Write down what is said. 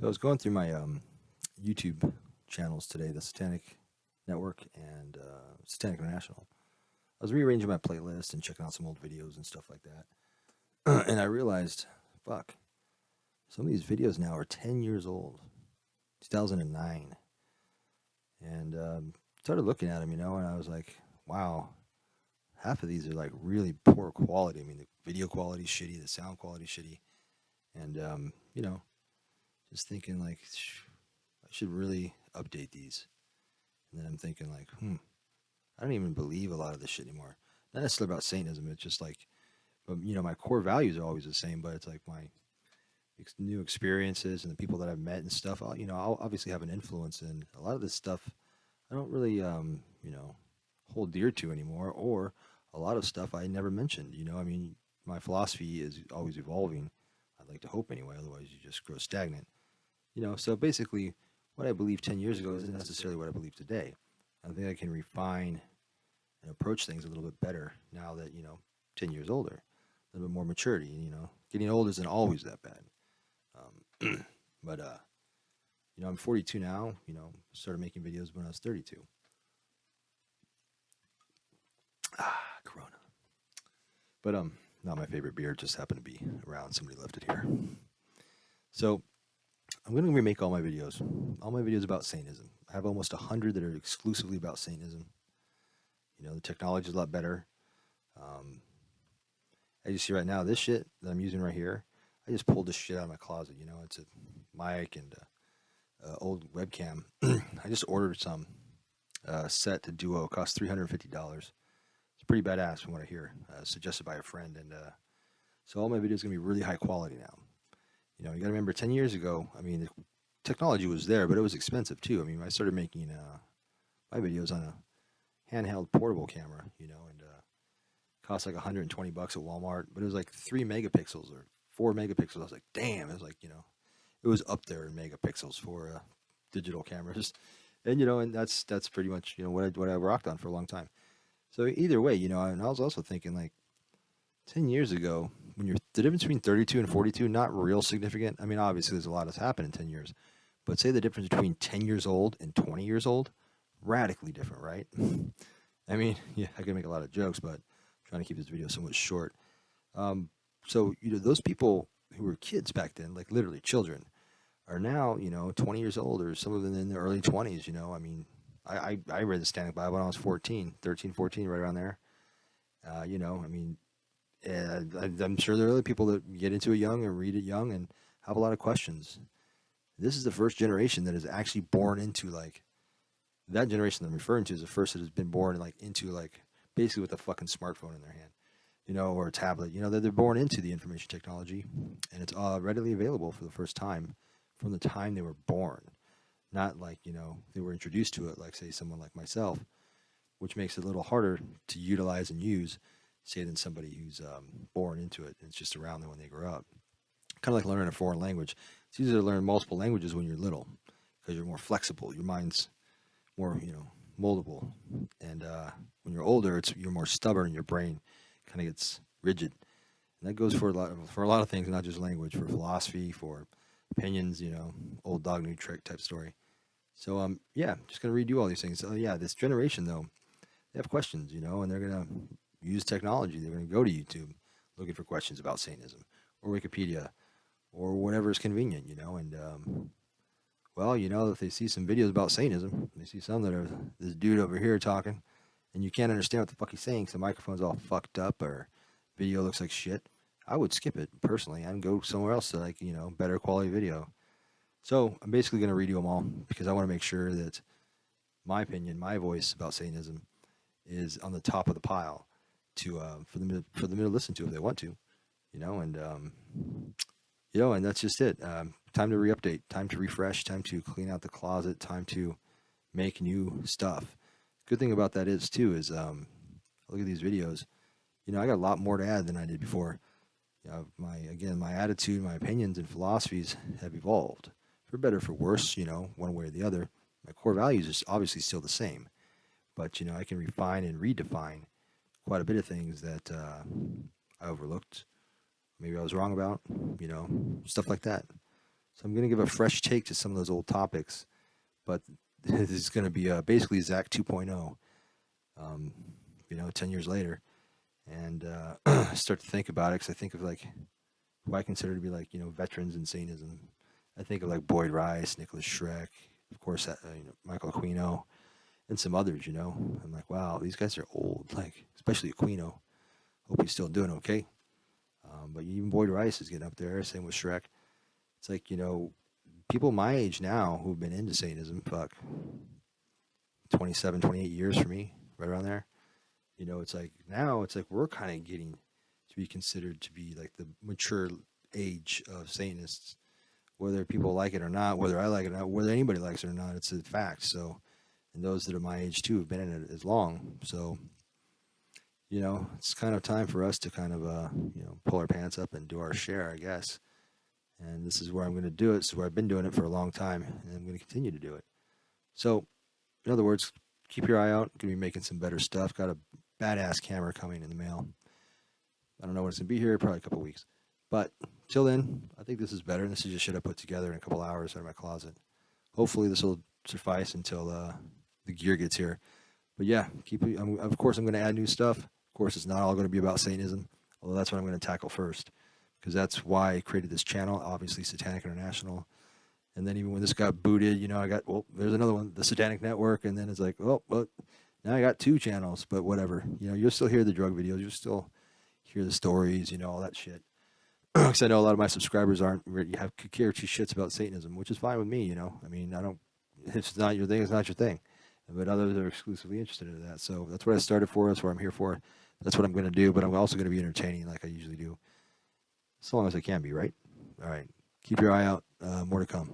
So I was going through my YouTube channels today, the Satanic Network and Satanic International. I was rearranging my playlist and checking out some old videos and stuff like that. And I realized, fuck, some of these videos now are 10 years old, 2009. And started looking at them, and I was like, wow, half of these are like really poor quality. I mean, the video quality's shitty, the sound quality's shitty. And, just thinking like, I should really update these. And then I'm thinking like, I don't even believe a lot of this shit anymore. Not necessarily about Satanism. It's just like, but my core values are always the same. But it's like my new experiences and the people that I've met and stuff. I'll obviously have an influence in a lot of this stuff. I don't really, hold dear to anymore, or a lot of stuff I never mentioned. I mean, my philosophy is always evolving. I'd like to hope anyway. Otherwise, you just grow stagnant. So basically, what I believed 10 years ago isn't necessarily what I believe today. I think I can refine and approach things a little bit better now that, 10 years older, a little bit more maturity. Getting older isn't always that bad. But, I'm 42 now, started making videos when I was 32. Corona. But, not my favorite beer, just happened to be around. Somebody left it here. So, I'm going to remake all my videos about Satanism. I have almost 100 that are exclusively about Satanism. The technology is a lot better. As you see right now, this shit that I'm using right here, I just pulled this shit out of my closet. It's a mic and old webcam. I just ordered some set to duo. It cost $350. It's pretty badass from what I hear. Suggested by a friend. And so all my videos are going to be really high quality now. You got to remember 10 years ago, I mean, the technology was there, but it was expensive too. I mean, I started making my videos on a handheld portable camera, and cost like $120 at Walmart, but it was like 3 megapixels or 4 megapixels. I was like, damn, it was like, it was up there in megapixels for digital cameras. And, and that's pretty much, what I rocked on for a long time. So either way, and I was also thinking like 10 years ago, when the difference between 32 and 42, not real significant. I mean, obviously there's a lot that's happened in 10 years, but say the difference between 10 years old and 20 years old, radically different, right? I mean, yeah, I can make a lot of jokes, but I'm trying to keep this video somewhat short. So, those people who were kids back then, like literally children, are now, 20 years old, or some of them in their early 20s, I mean, I read the Satanic Bible when I was 14, right around there. I mean, I'm sure there are other people that get into it young and read it young and have a lot of questions. This is the first generation that is actually born into that generation that I'm referring to is the first that has been born into basically with a fucking smartphone in their hand, or a tablet. That they're born into the information technology, and it's readily available for the first time from the time they were born. Not they were introduced to it like, say, someone like myself, which makes it a little harder to utilize and use, say, than somebody who's born into it and it's just around them when they grow up. Kind of like learning a foreign language. It's easier to learn multiple languages when you're little because you're more flexible. Your mind's more, moldable. And when you're older, you're more stubborn. Your brain kind of gets rigid. And that goes for a lot of things, not just language, for philosophy, for opinions, old dog, new trick type story. So, yeah, just going to redo all these things. So, yeah, this generation, though, they have questions, and they're going to use technology. They're going to go to YouTube looking for questions about Satanism or Wikipedia or whatever is convenient, and, well, if they see some videos about Satanism, they see some that are this dude over here talking, and you can't understand what the fuck he's saying because the microphone's all fucked up or video looks like shit, I would skip it personally and go somewhere else to better quality video. So I'm basically going to redo them all because I want to make sure that my opinion, my voice about Satanism is on the top of the pile for them to listen to if they want to, and that's just it. Time to re-update, time to refresh, time to clean out the closet, time to make new stuff. Good thing about that is look at these videos. I got a lot more to add than I did before. My attitude, my opinions, and philosophies have evolved for better, for worse. One way or the other. My core values is obviously still the same, but I can refine and redefine quite a bit of things that I overlooked. Maybe I was wrong about, stuff like that. So I'm going to give a fresh take to some of those old topics, but this is going to be basically Zach 2.0, 10 years later. And I start to think about it because I think of like who I consider to be like, veterans in Satanism. I think of like Boyd Rice, Nicholas Schreck, of course, Michael Aquino, and some others, I'm like, wow, these guys are old, like, especially Aquino. Hope he's still doing okay. But even Boyd Rice is getting up there, same with Schreck. It's like, people my age now who've been into Satanism, 27, 28 years for me, right around there. It's like now it's like we're kind of getting to be considered to be like the mature age of Satanists, whether people like it or not, whether I like it or not, whether anybody likes it or not, it's a fact. So, and those that are my age too have been in it as long. So, it's kind of time for us to kind of, pull our pants up and do our share, I guess. And this is where I'm going to do it. This is where I've been doing it for a long time, and I'm going to continue to do it. So, in other words, keep your eye out. Going to be making some better stuff. Got a badass camera coming in the mail. I don't know when it's going to be here, probably a couple weeks. But till then, I think this is better. This is just shit I put together in a couple hours out of my closet. Hopefully this will suffice until the gear gets here. But yeah, of course I'm going to add new stuff. Of course, it's not all going to be about Satanism, although that's what I'm going to tackle first, because that's why I created this channel, obviously Satanic International. And then even when this got booted, I got, there's another one, the Satanic Network, and then it's like, well, now I got two channels, but whatever. You'll still hear the drug videos, you'll still hear the stories, all that shit. Because I know a lot of my subscribers could care two shits about Satanism, which is fine with me, I mean, if it's not your thing, it's not your thing. But others are exclusively interested in that. So that's what I started for. That's what I'm here for. That's what I'm going to do. But I'm also going to be entertaining like I usually do. As long as I can be, right? All right. Keep your eye out. More to come.